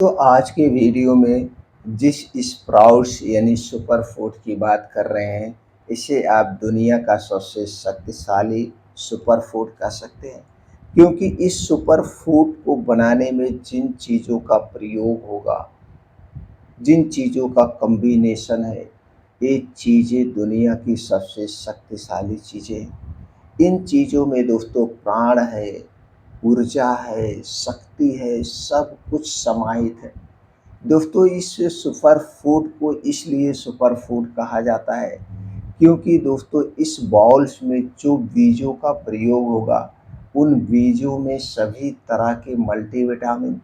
दोस्तों आज के वीडियो में जिस स्प्राउट्स यानी सुपर फूड की बात कर रहे हैं, इसे आप दुनिया का सबसे शक्तिशाली सुपर फूड कह सकते हैं। क्योंकि इस सुपर फूड को बनाने में जिन चीज़ों का प्रयोग होगा, जिन चीज़ों का कॉम्बिनेशन है, ये चीज़ें दुनिया की सबसे शक्तिशाली चीज़ें हैं। इन चीज़ों में दोस्तों प्राण है, ऊर्जा है, शक्ति है, सब कुछ समाहित है। दोस्तों इस सुपर फूड को इसलिए सुपर फूड कहा जाता है क्योंकि दोस्तों इस बाउल्स में जो बीजों का प्रयोग होगा, उन बीजों में सभी तरह के मल्टीविटामिन,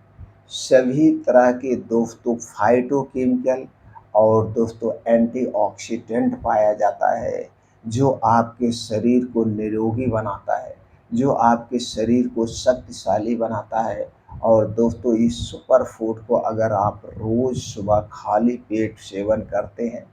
सभी तरह के दोस्तों फाइटोकेमिकल और दोस्तों एंटीऑक्सीडेंट पाया जाता है, जो आपके शरीर को निरोगी बनाता है, जो आपके शरीर को शक्तिशाली बनाता है। और दोस्तों इस सुपर फूड को अगर आप रोज़ सुबह खाली पेट सेवन करते हैं,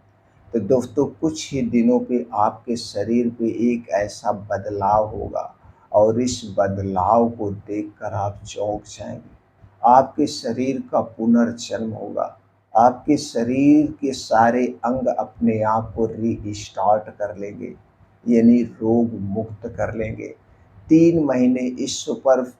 तो दोस्तों कुछ ही दिनों पे आपके शरीर पे एक ऐसा बदलाव होगा और इस बदलाव को देखकर आप चौंक जाएंगे। आपके शरीर का पुनर्जन्म होगा, आपके शरीर के सारे अंग अपने आप को रीस्टार्ट कर लेंगे, यानी रोग मुक्त कर लेंगे। 3 महीने इस सुपर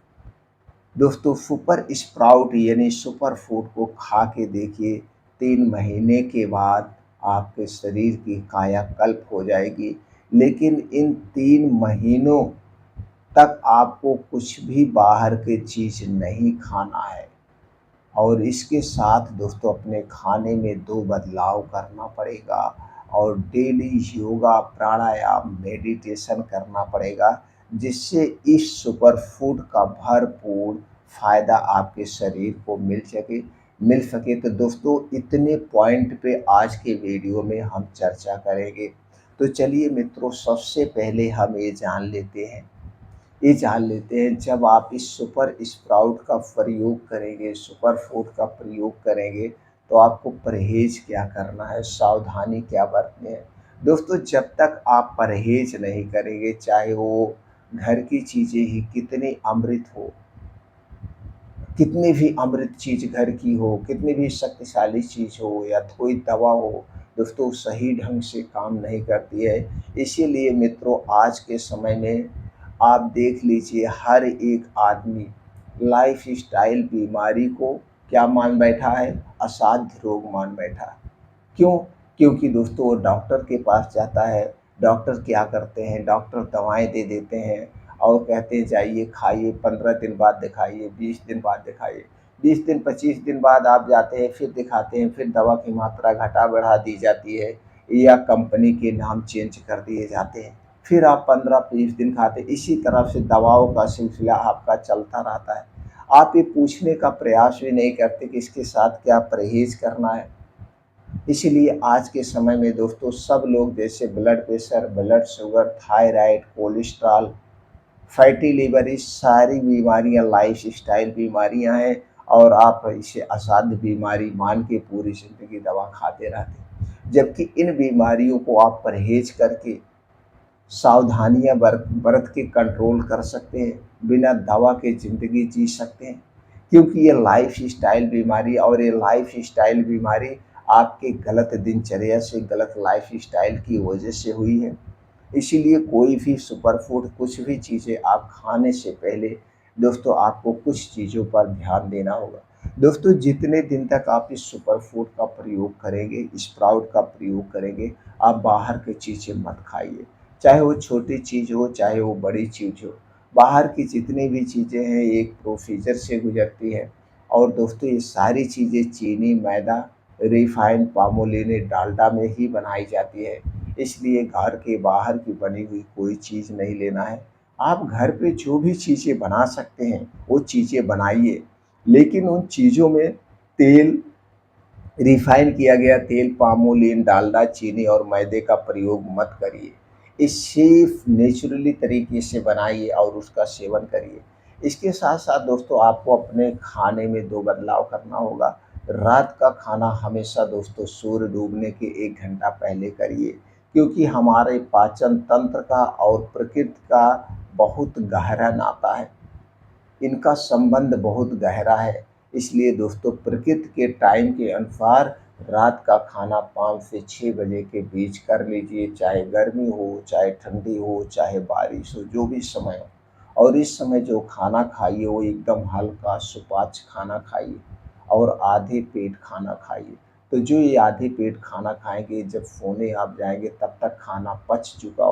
स्प्राउट यानी सुपर फूड को खा के देखिए। 3 महीने के बाद आपके शरीर की कायाकल्प हो जाएगी। लेकिन इन 3 महीनों तक आपको कुछ भी बाहर की चीज़ नहीं खाना है। और इसके साथ दोस्तों अपने खाने में 2 बदलाव करना पड़ेगा और डेली योगा, प्राणायाम, मेडिटेशन करना पड़ेगा, जिससे इस सुपर फूड का भरपूर फ़ायदा आपके शरीर को मिल सके। तो दोस्तों इतने पॉइंट पे आज के वीडियो में हम चर्चा करेंगे। तो चलिए मित्रों, सबसे पहले हम ये जान लेते हैं जब आप इस सुपर स्प्राउट का प्रयोग करेंगे, सुपर फूड का प्रयोग करेंगे, तो आपको परहेज़ क्या करना है, सावधानी क्या बरतनी है। दोस्तों जब तक आप परहेज़ नहीं करेंगे, चाहे वो घर की चीज़ें ही कितनी अमृत हो, कितनी भी अमृत चीज़ घर की हो, कितनी भी शक्तिशाली चीज़ हो या कोई दवा हो, दोस्तों सही ढंग से काम नहीं करती है। इसीलिए मित्रों आज के समय में आप देख लीजिए, हर एक आदमी लाइफ़स्टाइल बीमारी को क्या मान बैठा है, असाध्य रोग मान बैठा है। क्यों? क्योंकि दोस्तों वो डॉक्टर के पास जाता है, डॉक्टर क्या करते हैं, डॉक्टर दवाएँ दे देते हैं और कहते हैं जाइए खाइए, 15 दिन बाद दिखाइए, 20 दिन बाद दिखाइए। 20 दिन 25 दिन बाद आप जाते हैं, फिर दिखाते हैं, फिर दवा की मात्रा घटा-बढ़ा दी जाती है या कंपनी के नाम चेंज कर दिए जाते हैं। फिर आप 15-20 दिन खाते हैं, इसी तरह से दवाओं का सिलसिला आपका चलता रहता है। आप ये पूछने का प्रयास भी नहीं करते कि इसके साथ क्या परहेज़ करना है। इसीलिए आज के समय में दोस्तों सब लोग जैसे blood pressure, blood sugar, thyroid, cholesterol, fatty liver, ये सारी बीमारियां लाइफस्टाइल बीमारियां हैं और आप इसे असाध्य बीमारी मान के पूरी ज़िंदगी दवा खाते रहते हैं। जबकि इन बीमारियों को आप परहेज करके सावधानियां बरत के कंट्रोल कर सकते हैं, बिना दवा के ज़िंदगी जी सकते हैं। क्योंकि ये लाइफस्टाइल बीमारी और ये लाइफस्टाइल बीमारी आपके गलत दिनचर्या से, गलत लाइफस्टाइल की वजह से हुई है। इसीलिए कोई भी सुपर फूड, कुछ भी चीज़ें आप खाने से पहले दोस्तों आपको कुछ चीज़ों पर ध्यान देना होगा। दोस्तों जितने दिन तक आप इस सुपर फूड का प्रयोग करेंगे, स्प्राउट का प्रयोग करेंगे, आप बाहर की चीज़ें मत खाइए। चाहे वो छोटी चीज़ हो, चाहे वो बड़ी चीज़ हो। बाहर की जितनी भी चीज़ें हैं एक प्रोसीजर से गुजरती हैं और दोस्तों ये सारी चीज़ें चीनी, मैदा, रिफाइंड, पामोलिन, डालडा में ही बनाई जाती है। इसलिए घर के बाहर की बनी हुई कोई चीज़ नहीं लेना है। आप घर पे जो भी चीज़ें बना सकते हैं वो चीज़ें बनाइए, लेकिन उन चीज़ों में तेल, रिफाइन किया गया तेल, पामोलिन, डालडा, चीनी और मैदे का प्रयोग मत करिए। इस सिर्फ नेचुरली तरीके से बनाइए और उसका सेवन करिए। इसके साथ साथ दोस्तों आपको अपने खाने में 2 बदलाव करना होगा। रात का खाना हमेशा दोस्तों सूर्य डूबने के 1 घंटा पहले करिए, क्योंकि हमारे पाचन तंत्र का और प्रकृति का बहुत गहरा नाता है। इनका संबंध बहुत गहरा है। इसलिए दोस्तों प्रकृति के टाइम के अनुसार रात का खाना 5 से 6 बजे के बीच कर लीजिए, चाहे गर्मी हो, चाहे ठंडी हो, चाहे बारिश हो, जो भी समय हो। और इस समय जो खाना खाइए वो एकदम हल्का सुपाच्य खाना खाइए और आधे पेट खाना खाइए। तो जो ये आधे पेट खाना खाएँगे, जब सोने आप जाएँगे तब तक खाना पच चुका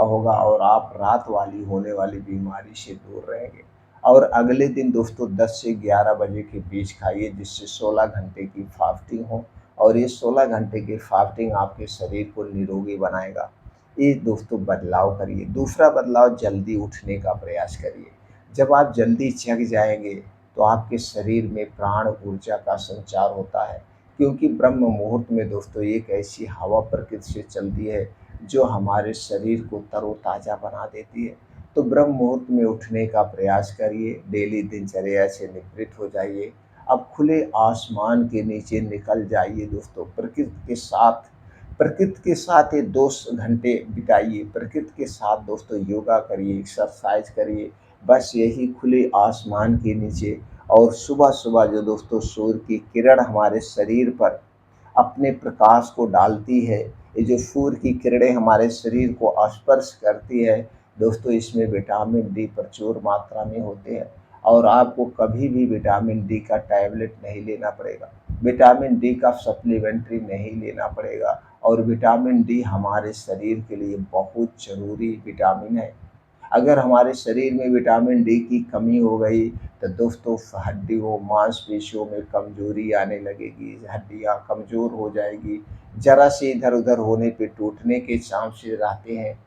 होगा और आप रात वाली होने वाली बीमारी से दूर रहेंगे। और अगले दिन दोस्तों 10 से 11 बजे के बीच खाइए, जिससे 16 घंटे की फास्टिंग हो और ये 16 घंटे की फास्टिंग आपके शरीर को निरोगी बनाएगा। ये दोस्तों बदलाव करिए। दूसरा बदलाव, जल्दी उठने का प्रयास करिए। जब आप जल्दी जग जाएँगे तो आपके शरीर में प्राण ऊर्जा का संचार होता है, क्योंकि ब्रह्म मुहूर्त में दोस्तों एक ऐसी हवा प्रकृति से चलती है जो हमारे शरीर को तरोताज़ा बना देती है। तो ब्रह्म मुहूर्त में उठने का प्रयास करिए, डेली दिनचर्या से निवृत्त हो जाइए। अब खुले आसमान के नीचे निकल जाइए दोस्तों, प्रकृति के साथ ये 2 घंटे बिताइए, प्रकृति के साथ दोस्तों योगा करिए, एक्सरसाइज करिए, बस यही खुले आसमान के नीचे। और सुबह-सुबह जो दोस्तों सूर्य की किरण हमारे शरीर पर अपने प्रकाश को डालती है, ये जो सूर्य की किरणें हमारे शरीर को स्पर्श करती है दोस्तों, इसमें विटामिन डी प्रचुर मात्रा में होते हैं और आपको कभी भी विटामिन डी का टैबलेट नहीं लेना पड़ेगा, विटामिन डी का सप्लीमेंट्री नहीं लेना पड़ेगा। और विटामिन डी हमारे शरीर के लिए बहुत ज़रूरी विटामिन है। अगर हमारे शरीर में विटामिन डी की कमी हो गई तो दोस्तों हड्डियों मांसपेशियों में कमजोरी आने लगेगी, हड्डियां कमजोर हो जाएगी, जरा से इधर उधर होने पे टूटने के चांसेस रहते हैं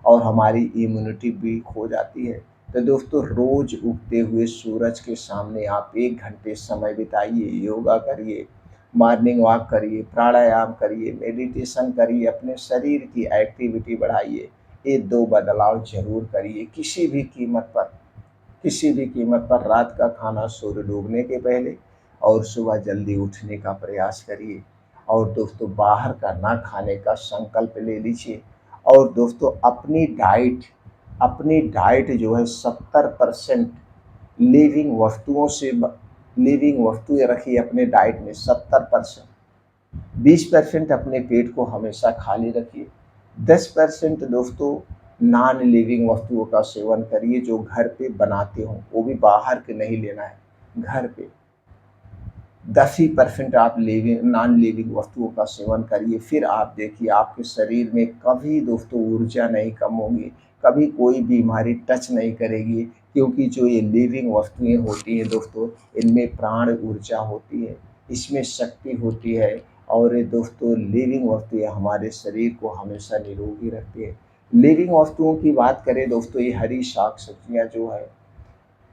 और हमारी इम्यूनिटी वीक हो जाती है। तो दोस्तों रोज उगते हुए सूरज के सामने आप 1 घंटे समय बिताइए, योगा करिए, मॉर्निंग वॉक करिए, प्राणायाम करिए, मेडिटेशन करिए, अपने शरीर की एक्टिविटी बढ़ाइए। ये 2 बदलाव ज़रूर करिए। किसी भी कीमत पर रात का खाना सूर्य डूबने के पहले और सुबह जल्दी उठने का प्रयास करिए। और दोस्तों बाहर का ना खाने का संकल्प ले लीजिए। और दोस्तों अपनी डाइट जो है 70% लिविंग वस्तुओं से लिविंग वस्तुएं रखिए अपने डाइट में 70%। 20% अपने पेट को हमेशा खाली रखिए। 10% दोस्तों नॉन लिविंग वस्तुओं का सेवन करिए जो घर पे बनाते हो, वो भी बाहर के नहीं लेना है, घर पे। 10% आप लिविंग नॉन लिविंग वस्तुओं का सेवन करिए, फिर आप देखिए आपके शरीर में कभी दोस्तों ऊर्जा नहीं कम होगी, कभी कोई बीमारी टच नहीं करेगी, क्योंकि जो ये लिविंग वस्तुएं होती हैं दोस्तों, इनमें प्राण ऊर्जा होती है, इसमें शक्ति होती है। और ये दोस्तों लिविंग वस्तुएं हमारे शरीर को हमेशा निरोगी रखती है। लिविंग वस्तुओं की बात करें दोस्तों, ये हरी साग सब्जियाँ जो है,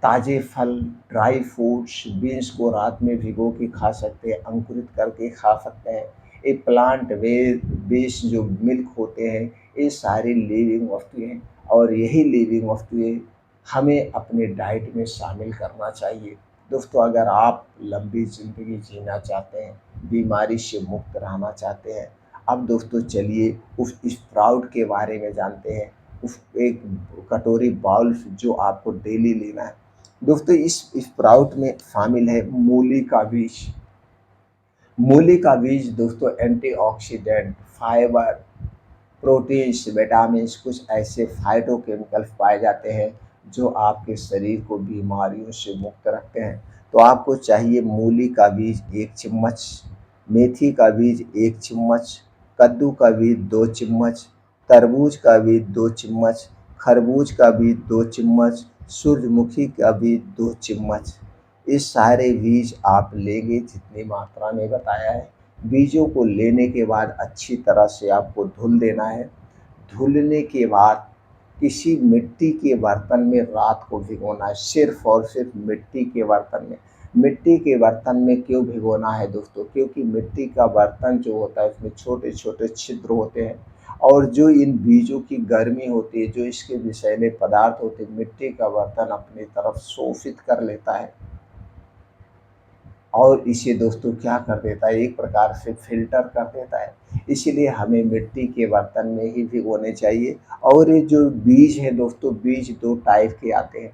ताज़े फल, ड्राई फ्रूट्स, बीन्स को रात में भिगो के खा सकते हैं, अंकुरित करके खा सकते हैं। ये प्लांट बेस्ड जो मिल्क होते हैं, ये सारी लिविंग वस्तुएं हैं और यही लिविंग वस्तुएं हमें अपने डाइट में शामिल करना चाहिए। दोस्तों अगर आप लंबी ज़िंदगी जीना चाहते हैं, बीमारी से मुक्त रहना चाहते हैं, अब दोस्तों चलिए उस स्प्राउट के बारे में जानते हैं। उस एक कटोरी बाउल जो आपको डेली लेना है। दोस्तों इस स्प्राउट में शामिल है मूली का बीज। मूली का बीज दोस्तों एंटीऑक्सीडेंट, फाइबर, प्रोटीन्स, विटामिन्स, कुछ ऐसे फाइटोकेमिकल्स पाए जाते हैं जो आपके शरीर को बीमारियों से मुक्त रखते हैं। तो आपको चाहिए मूली का बीज 1 चम्मच, मेथी का बीज 1 चम्मच, कद्दू का बीज 2 चम्मच, तरबूज का बीज 2 चम्मच, खरबूज का बीज 2 चम्मच, सूरजमुखी का बीज 2 चम्मच। ये सारे बीज आप लेंगे जितनी मात्रा में बताया है। बीजों को लेने के बाद अच्छी तरह से आपको धुल देना है। धुलने के बाद किसी मिट्टी के बर्तन में रात को भिगोना है, सिर्फ और सिर्फ मिट्टी के बर्तन में। मिट्टी के बर्तन में क्यों भिगोना है दोस्तों? क्योंकि मिट्टी का बर्तन जो होता है उसमें छोटे छोटे छिद्र होते हैं और जो इन बीजों की गर्मी होती है, जो इसके विषैले पदार्थ होते हैं, मिट्टी का बर्तन अपनी तरफ शोषित कर लेता है और इसे दोस्तों क्या कर देता है, एक प्रकार से फ़िल्टर कर देता है। इसीलिए हमें मिट्टी के बर्तन में ही भिगोने चाहिए। और ये जो बीज है दोस्तों, बीज 2 टाइप के आते हैं।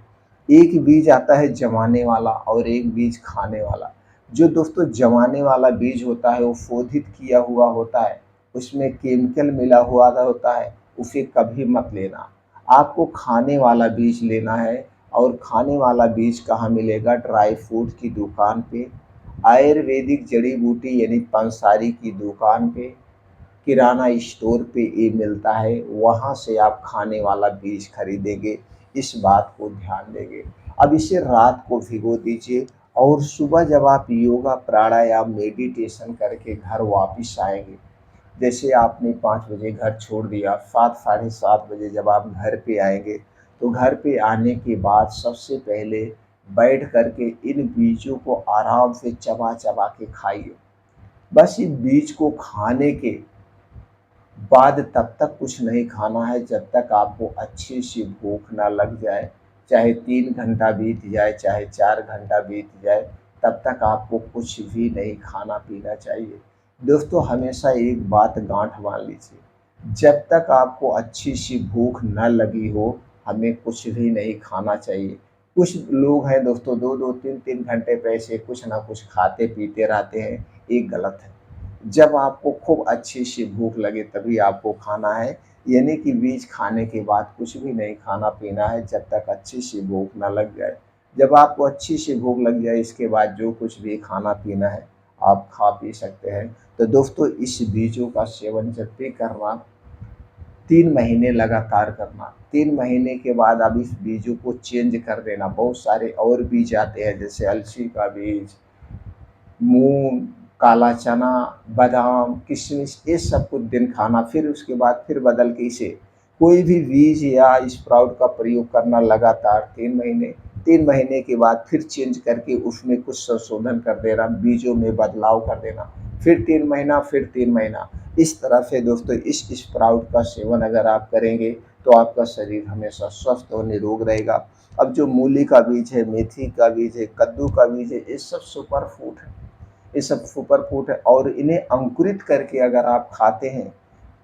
एक बीज आता है जमाने वाला और एक बीज खाने वाला। जो दोस्तों जमाने वाला बीज होता है वो शोधित किया हुआ होता है, उसमें केमिकल मिला हुआ होता है, उसे कभी मत लेना। आपको खाने वाला बीज लेना है। और खाने वाला बीज कहाँ मिलेगा? ड्राई फ्रूट की दुकान पे, आयुर्वेदिक जड़ी बूटी यानी पंसारी की दुकान पे, किराना स्टोर पे ये मिलता है, वहाँ से आप खाने वाला बीज खरीदेंगे। इस बात को ध्यान देंगे। अब इसे रात को भिगो दीजिए और सुबह जब आप योगा प्राणायाम मेडिटेशन करके घर वापस आएंगे, जैसे आपने 5 बजे घर छोड़ दिया, 7 साढ़े 7 बजे जब आप घर पे आएंगे, तो घर पे आने के बाद सबसे पहले बैठ करके इन बीजों को आराम से चबा चबा के खाइए। बस इन बीज को खाने के बाद तब तक कुछ नहीं खाना है जब तक आपको अच्छी सी भूख ना लग जाए। चाहे 3 घंटा बीत जाए, चाहे 4 घंटा बीत जाए, तब तक आपको कुछ भी नहीं खाना पीना चाहिए। दोस्तों हमेशा एक बात गांठ बांध लीजिए, जब तक आपको अच्छी सी भूख न लगी हो, हमें कुछ भी नहीं खाना चाहिए। कुछ लोग हैं दोस्तों 2-2 3-3 घंटे पे ऐसे कुछ ना कुछ खाते पीते रहते हैं, ये गलत है। जब आपको खूब अच्छी सी भूख लगे तभी आपको खाना है, यानी कि बीज खाने के बाद कुछ भी नहीं खाना पीना है जब तक अच्छी सी भूख ना लग जाए। जब आपको अच्छी सी भूख लग जाए इसके बाद जो कुछ भी खाना पीना है आप खा पी सकते हैं। तो दोस्तों इस बीजों का सेवन जब भी करना, 3 महीने लगातार करना, 3 महीने के बाद अब इस बीजों को चेंज कर देना। बहुत सारे और बीज आते हैं जैसे अलसी का बीज, मूंग, काला चना, बादाम, किशमिश, ये सब कुछ दिन खाना, फिर उसके बाद फिर बदल के इसे कोई भी बीज या स्प्राउट का प्रयोग करना लगातार 3 महीने। 3 महीने के बाद फिर चेंज करके उसमें कुछ संशोधन कर देना, बीजों में बदलाव कर देना, फिर 3 महीना, फिर 3 महीना। इस तरह से दोस्तों इस स्प्राउट का सेवन अगर आप करेंगे तो आपका शरीर हमेशा स्वस्थ और निरोग रहेगा। अब जो मूली का बीज है, मेथी का बीज है, कद्दू का बीज है, ये सब सुपर फूड है, ये सब सुपर फूड है और इन्हें अंकुरित करके अगर आप खाते हैं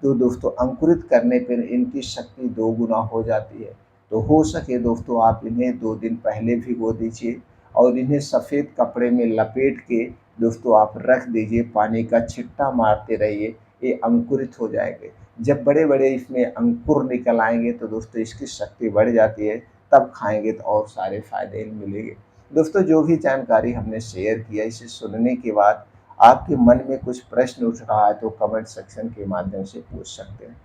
तो दोस्तों अंकुरित करने पर इनकी शक्ति 2 गुना हो जाती है। तो हो सके दोस्तों आप इन्हें 2 दिन पहले भिगो दीजिए और इन्हें सफ़ेद कपड़े में लपेट के दोस्तों आप रख दीजिए, पानी का छिट्टा मारते रहिए, ये अंकुरित हो जाएंगे। जब बड़े बड़े इसमें अंकुर निकल आएंगे तो दोस्तों इसकी शक्ति बढ़ जाती है, तब खाएंगे तो और सारे फायदे मिलेंगे। दोस्तों जो भी जानकारी हमने शेयर किया इसे सुनने के बाद आपके मन में कुछ प्रश्न उठ रहा है तो कमेंट सेक्शन के माध्यम से पूछ सकते हैं।